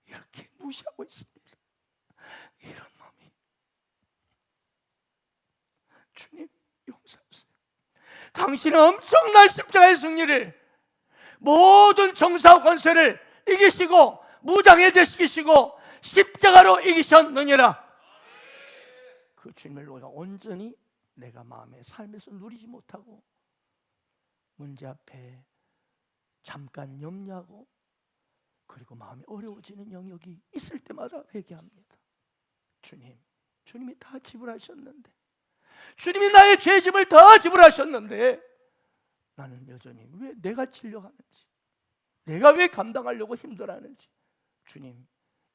이렇게 무시하고 있습니다. 이런 놈이, 주님 용서하세요. 당신은 엄청난 십자가의 승리를, 모든 정사와 권세를 이기시고 무장해제시키시고 십자가로 이기셨느니라. 그 주님을 우리가 온전히 내가 마음의 삶에서 누리지 못하고 문제 앞에 잠깐 염려하고 그리고 마음이 어려워지는 영역이 있을 때마다 회개합니다. 주님이 다 지불하셨는데, 주님이 나의 죄짐을 다 지불하셨는데 나는 여전히 왜 내가 치려하는지, 내가 왜 감당하려고 힘들어하는지, 주님,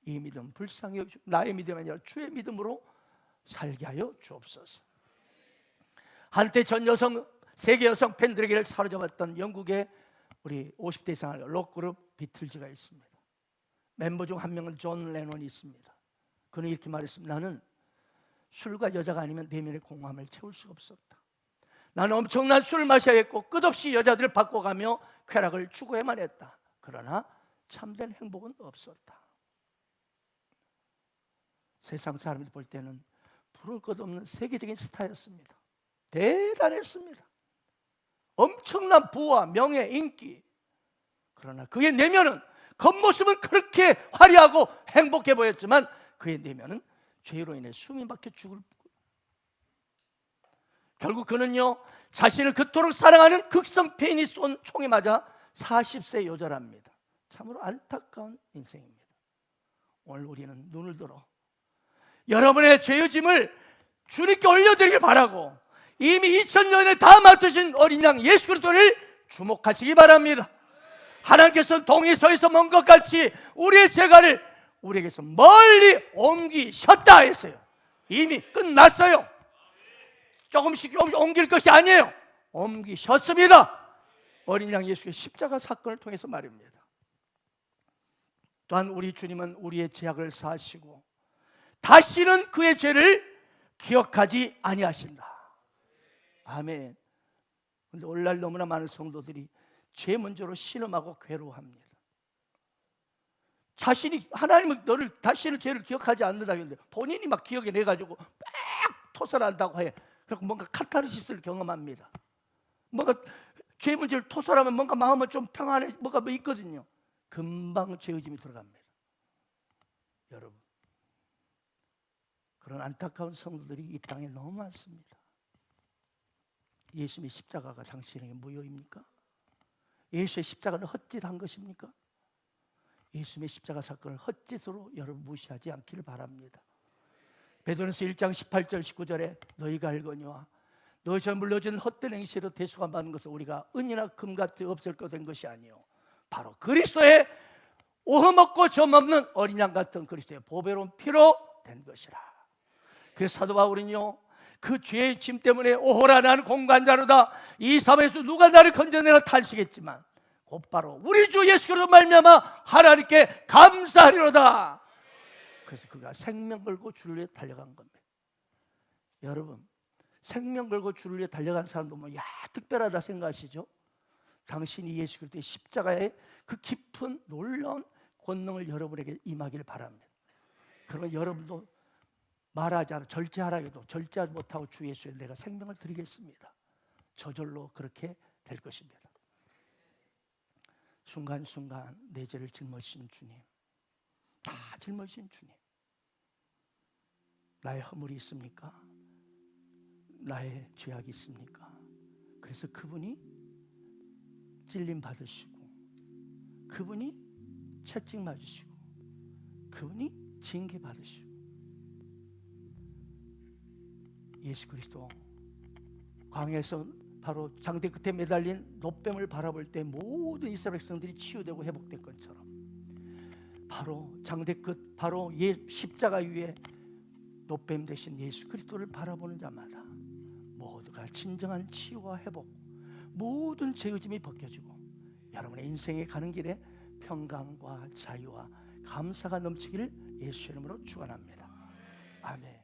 이 믿음 불쌍히 여기시고 나의 믿음이 아니라 주의 믿음으로 살게 하여 주옵소서. 한때 전 여성, 세계 여성 팬들에게 사로잡았던 영국의 우리 50대 이상 록그룹 비틀즈가 있습니다. 멤버 중 한 명은 존 레논이 있습니다. 그는 이렇게 말했습니다. 나는 술과 여자가 아니면 내면의 공허함을 채울 수가 없었다. 나는 엄청난 술을 마셔야겠고 끝없이 여자들을 바꿔가며 쾌락을 추구해만 했다. 그러나 참된 행복은 없었다. 세상 사람들 볼 때는 부러울 것 없는 세계적인 스타였습니다. 대단했습니다. 엄청난 부와 명예, 인기. 그러나 그의 내면은, 겉모습은 그렇게 화려하고 행복해 보였지만 그의 내면은 죄로 인해 숨이 막혀 죽을. 결국 그는요, 자신을 그토록 사랑하는 극성 팬이 쏜 총에 맞아 40세 요절합니다. 참으로 안타까운 인생입니다. 오늘 우리는 눈을 들어 여러분의 죄의 짐을 주님께 올려드리길 바라고, 이미 2000년에 다 맡으신 어린 양 예수 그리스도를 주목하시기 바랍니다. 하나님께서 동이 서에서 먼 것 같이 우리의 죄가를 우리에게서 멀리 옮기셨다 했어요. 이미 끝났어요. 조금씩 옮길 것이 아니에요. 옮기셨습니다. 어린 양 예수의 십자가 사건을 통해서 말입니다. 또한 우리 주님은 우리의 죄악을 사하시고 다시는 그의 죄를 기억하지 아니하신다. 아멘. 그런데 오늘날 너무나 많은 성도들이 죄 문제로 신음하고 괴로워합니다. 자신이, 하나님은 너를 다시는 죄를 기억하지 않는다 했는데 본인이 막 기억에 내가지고 막 토설한다고 해. 그리고 뭔가 카타르시스를 경험합니다. 뭔가 죄 문제를 토설하면 뭔가 마음은 좀 평안해, 뭐가 뭐 있거든요. 금방 죄의심이 들어갑니다. 여러분, 그런 안타까운 성도들이 이 땅에 너무 많습니다. 예수님의 십자가가 당신에게 무효입니까? 예수의 십자가는 헛짓한 것입니까? 예수님의 십자가 사건을 헛짓으로 여러분 무시하지 않기를 바랍니다. 베드로전서 1장 18절 19절에 너희가 알거니와 너희처럼 물려준 헛된 행실로 대속함 받는 것은 우리가 은이나 금같이 없을 것 된 것이 아니요 바로 그리스도의 오흠없고 점없는 어린 양 같은 그리스도의 보배로운 피로 된 것이라. 그래서 사도 바울은요, 그 죄의 짐 때문에 오호라 나는 공간자로다, 이 삶에서 누가 나를 건져내라 탄식했지만 곧바로 우리 주 예수 그리스도 말미암아 하나님께 감사하리로다. 그래서 그가 생명 걸고 주를 위해 달려간 겁니다. 여러분, 생명 걸고 주를 위해 달려간 사람도 뭐 야 특별하다 생각하시죠? 당신이 예수 그리스도의 십자가의 그 깊은 놀라운 권능을 여러분에게 임하기를 바랍니다. 그러면 여러분도 말하지 않아 절제하라 해도 절제하지 못하고 주 예수에 내가 생명을 드리겠습니다. 저절로 그렇게 될 것입니다. 순간순간 내 죄를 짊어지신 주님, 다 짊어지신 주님, 나의 허물이 있습니까? 나의 죄악이 있습니까? 그래서 그분이 찔림 받으시고, 그분이 채찍 맞으시고, 그분이 징계 받으시고, 예수 그리스도 광야에서 바로 장대 끝에 매달린 노뱀을 바라볼 때 모든 이스라엘 백성들이 치유되고 회복된 것처럼 바로 장대 끝, 바로 십자가 위에 노뱀 대신 예수 그리스도를 바라보는 자마다 모두가 진정한 치유와 회복, 모든 죄의심이 벗겨지고 여러분의 인생에 가는 길에 평강과 자유와 감사가 넘치기를 예수 이름으로 축원합니다. 아멘.